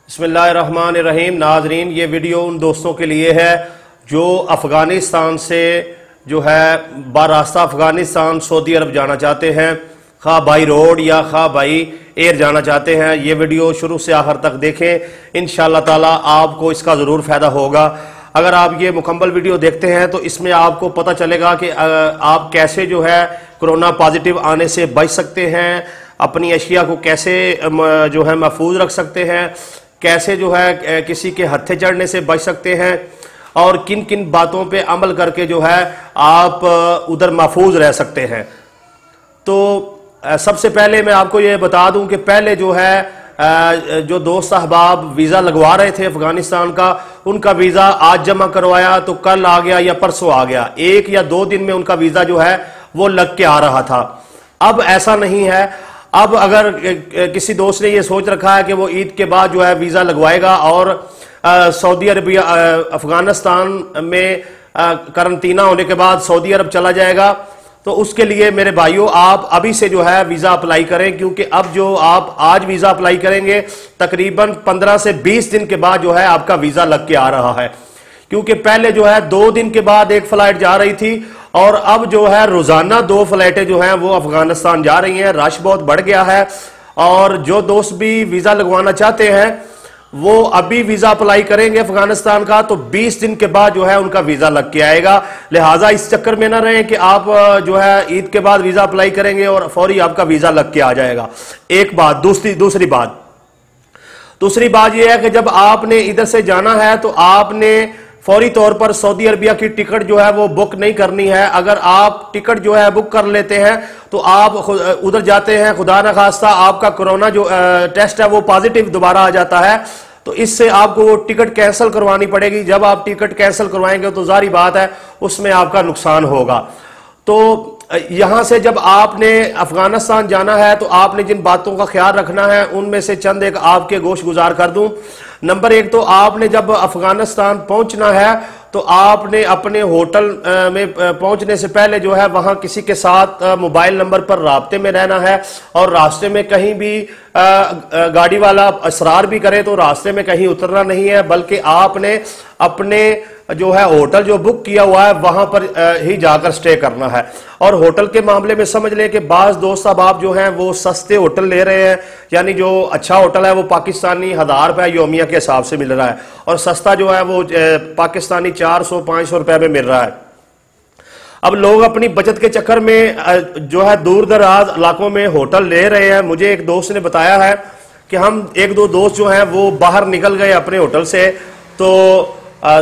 बिस्मिल्लाहिर्रहमानिर्रहीम। नाजरीन, ये वीडियो उन दोस्तों के लिए है जो अफ़गानिस्तान से जो है बारास्ता अफ़गानिस्तान सऊदी अरब जाना चाहते हैं, खा बाई रोड या खा बाई एयर जाना चाहते हैं। ये वीडियो शुरू से आखिर तक देखें, इंशाअल्लाह ताला आपको इसका ज़रूर फ़ायदा होगा। अगर आप ये मुकम्मल वीडियो देखते हैं तो इसमें आपको पता चलेगा कि आप कैसे जो है कोरोना पॉजिटिव आने से बच सकते हैं, अपनी अशिया को कैसे जो है महफूज रख सकते हैं, कैसे जो है किसी के हत्थे चढ़ने से बच सकते हैं और किन किन बातों पे अमल करके जो है आप उधर महफूज रह सकते हैं। तो सबसे पहले मैं आपको ये बता दूं कि पहले जो है जो दोस्त अहबाब वीज़ा लगवा रहे थे अफगानिस्तान का, उनका वीज़ा आज जमा करवाया तो कल आ गया या परसों आ गया, 1 या 2 दिन में उनका वीज़ा जो है वो लग के आ रहा था। अब ऐसा नहीं है। अब अगर किसी दोस्त ने ये सोच रखा है कि वो ईद के बाद जो है वीज़ा लगवाएगा और सऊदी अरबिया अफगानिस्तान में करंतना होने के बाद सऊदी अरब चला जाएगा, तो उसके लिए मेरे भाइयों आप अभी से जो है वीज़ा अप्लाई करें, क्योंकि अब जो आप आज वीज़ा अप्लाई करेंगे तकरीबन 15 से 20 दिन के बाद जो है आपका वीज़ा लग के आ रहा है। क्योंकि पहले जो है 2 दिन के बाद एक फ्लाइट जा रही थी और अब जो है रोजाना 2 फ्लाइटें जो हैं वो अफगानिस्तान जा रही हैं। रश बहुत बढ़ गया है और जो दोस्त भी वीज़ा लगवाना चाहते हैं वो अभी वीज़ा अप्लाई करेंगे अफगानिस्तान का तो 20 दिन के बाद जो है उनका वीज़ा लग के आएगा। लिहाजा इस चक्कर में ना रहें कि आप जो है ईद के बाद वीज़ा अप्लाई करेंगे और फौरी आपका वीज़ा लग के आ जाएगा। एक बात। दूसरी बात यह है कि जब आपने इधर से जाना है तो आपने फौरी तौर पर सऊदी अरबिया की टिकट जो है वो बुक नहीं करनी है। अगर आप टिकट जो है बुक कर लेते हैं तो आप उधर जाते हैं, खुदा न खास्ता आपका कोरोना जो टेस्ट है वो पॉजिटिव दोबारा आ जाता है, तो इससे आपको वो टिकट कैंसिल करवानी पड़ेगी। जब आप टिकट कैंसिल करवाएंगे तो जारी बात है उसमें आपका नुकसान होगा। तो यहां से जब आपने अफगानिस्तान जाना है तो आपने जिन बातों का ख्याल रखना है उनमें से चंद एक आपके गोश गुजार कर दूं। नंबर 1 तो आपने जब अफगानिस्तान पहुंचना है तो आपने अपने होटल में पहुंचने से पहले जो है वहां किसी के साथ मोबाइल नंबर पर राब्ते में रहना है और रास्ते में कहीं भी गाड़ी वाला असरार भी करे तो रास्ते में कहीं उतरना नहीं है, बल्कि आपने अपने जो है होटल जो बुक किया हुआ है वहां पर ही जाकर स्टे करना है। और होटल के मामले में समझ लें कि बाज़ दोस्त अब जो हैं वो सस्ते होटल ले रहे हैं, यानी जो अच्छा होटल है वो पाकिस्तानी 1000 रुपये योमिया के हिसाब से मिल रहा है और सस्ता जो है वो पाकिस्तानी 400-500 रुपये में मिल रहा है। अब लोग अपनी बचत के चक्कर में जो है दूर दराज इलाकों में होटल ले रहे हैं। मुझे एक दोस्त ने बताया है कि हम 1-2 दोस्त जो हैं वो बाहर निकल गए अपने होटल से, तो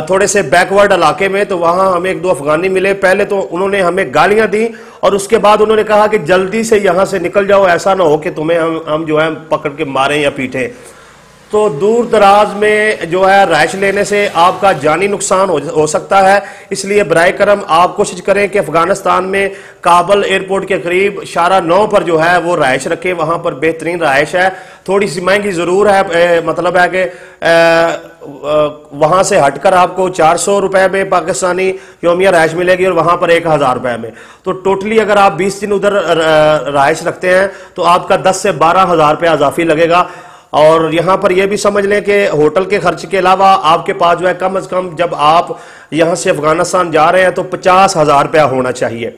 थोड़े से बैकवर्ड इलाके में, तो वहां हमें 1-2 अफगानी मिले। पहले तो उन्होंने हमें गालियां दी और उसके बाद उन्होंने कहा कि जल्दी से यहां से निकल जाओ, ऐसा ना हो कि तुम्हें हम जो है पकड़ के मारें या पीटें। तो दूर दराज में जो है रहायश लेने से आपका जानी नुकसान हो सकता है, इसलिए बराए करम आप कोशिश करें कि अफगानिस्तान में काबल एयरपोर्ट के करीब शारा 9 पर जो है वो रहायश रखें। वहां पर बेहतरीन रहायश है, थोड़ी सी महंगी जरूर है, मतलब है कि वहां से हटकर आपको 400 रुपए में पाकिस्तानी योमिया रहायश मिलेगी और वहां पर 1000 रुपए में। तो टोटली अगर आप 20 दिन उधर रहायश रखते हैं तो आपका 10 से 12 हजार रुपया इजाफी लगेगा। और यहां पर यह भी समझ लें कि होटल के खर्च के अलावा आपके पास जो है कम से कम जब आप यहां से अफगानिस्तान जा रहे हैं तो 50,000 रुपया होना चाहिए।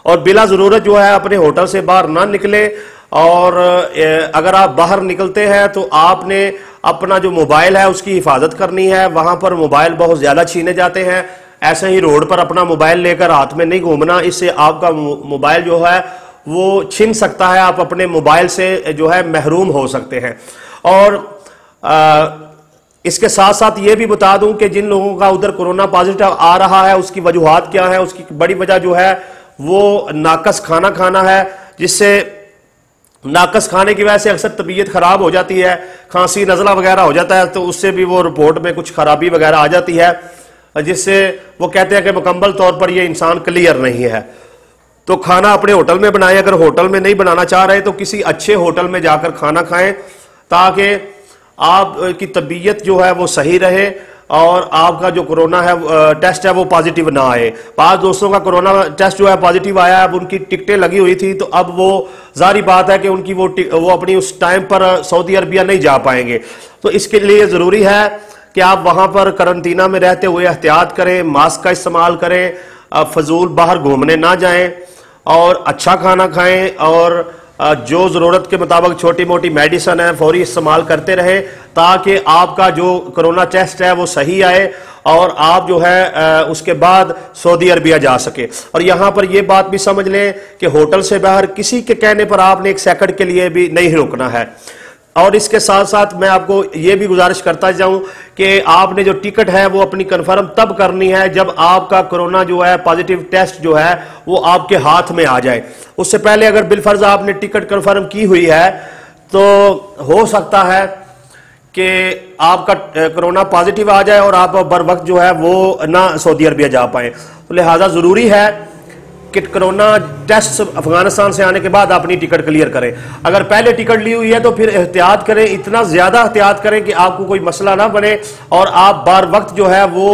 और बिला जरूरत जो है अपने होटल से बाहर ना निकले। और अगर आप बाहर निकलते हैं तो आपने अपना जो मोबाइल है उसकी हिफाजत करनी है। वहां पर मोबाइल बहुत ज्यादा छीने जाते हैं, ऐसे ही रोड पर अपना मोबाइल लेकर हाथ में नहीं घूमना, इससे आपका मोबाइल जो है वो छिन सकता है, आप अपने मोबाइल से जो है महरूम हो सकते हैं। और इसके साथ साथ ये भी बता दूं कि जिन लोगों का उधर कोरोना पॉजिटिव आ रहा है उसकी वजूहात क्या है। उसकी बड़ी वजह जो है वो नाकस खाना खाना है, जिससे नाकस खाने की वजह से अक्सर तबीयत खराब हो जाती है, खांसी नज़ला वगैरह हो जाता है, तो उससे भी वो रिपोर्ट में कुछ खराबी वगैरह आ जाती है, जिससे वो कहते हैं कि मुकम्मल तौर पर ये इंसान क्लियर नहीं है। तो खाना अपने होटल में बनाएं। अगर होटल में नहीं बनाना चाह रहे तो किसी अच्छे होटल में जाकर खाना खाएं ताकि आपकी तबीयत जो है वो सही रहे और आपका जो कोरोना है टेस्ट है वो पॉजिटिव ना आए। 5 दोस्तों का कोरोना टेस्ट जो है पॉजिटिव आया, अब उनकी टिकटें लगी हुई थी, तो अब वो जारी बात है कि उनकी वो अपनी उस टाइम पर सऊदी अरबिया नहीं जा पाएंगे। तो इसके लिए ज़रूरी है कि आप वहाँ पर करंटीना में रहते हुए एहतियात करें, मास्क का इस्तेमाल करें, फजूल बाहर घूमने ना जाएं और अच्छा खाना खाएं और जो ज़रूरत के मुताबिक छोटी मोटी मेडिसिन है फौरी इस्तेमाल करते रहें ताकि आपका जो कोरोना टेस्ट है वो सही आए और आप जो है उसके बाद सऊदी अरबिया जा सके। और यहाँ पर यह बात भी समझ लें कि होटल से बाहर किसी के कहने पर आपने एक सेकंड के लिए भी नहीं रुकना है। और इसके साथ साथ मैं आपको ये भी गुजारिश करता जाऊं कि आपने जो टिकट है वो अपनी कंफर्म तब करनी है जब आपका कोरोना जो है पॉजिटिव टेस्ट जो है वो आपके हाथ में आ जाए। उससे पहले अगर बिलफर्ज आपने टिकट कंफर्म की हुई है तो हो सकता है कि आपका कोरोना पॉजिटिव आ जाए और आप बर वक्त जो है वो ना सऊदी अरबिया जा पाए। तो लिहाजा ज़रूरी है कि कोरोना टेस्ट अफगानिस्तान से आने के बाद अपनी टिकट क्लियर करें। अगर पहले टिकट ली हुई है तो फिर एहतियात करें, इतना ज़्यादा एहतियात करें कि आपको कोई मसला ना बने और आप बार वक्त जो है वो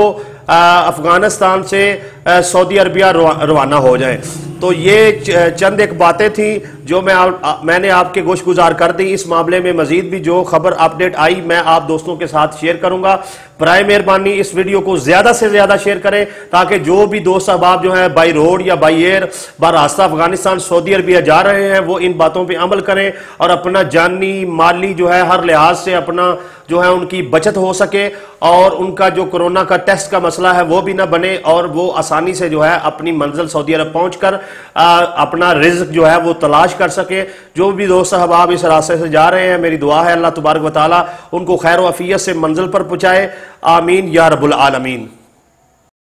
अफगानिस्तान से सऊदी अरबिया रवाना हो जाएं। तो ये चंद एक बातें थी जो मैंने आपके गोश गुजार कर दी। इस मामले में मजीद भी जो खबर अपडेट आई मैं आप दोस्तों के साथ शेयर करूंगा। बराए मेहरबानी इस वीडियो को ज्यादा से ज्यादा शेयर करें ताकि जो भी दोस्त अहबाब जो हैं बाई रोड या बाई एयर बरास्ता अफगानिस्तान सऊदी अरबिया जा रहे हैं वो इन बातों पर अमल करें और अपना जानी माली जो है हर लिहाज से अपना जो है उनकी बचत हो सके और उनका जो कोरोना का टेस्ट का मसला है वो भी ना बने और वो आसानी से जो है अपनी मंजिल सऊदी अरब पहुंचकर अपना रिज्क जो है वो तलाश कर सके। जो भी दोस्त अहबाब इस रास्ते से जा रहे हैं मेरी दुआ है अल्लाह तबारक व तआला उनको खैर व आफियत से मंजिल पर पहुंचाए। आमीन या रब्बुल आलमीन।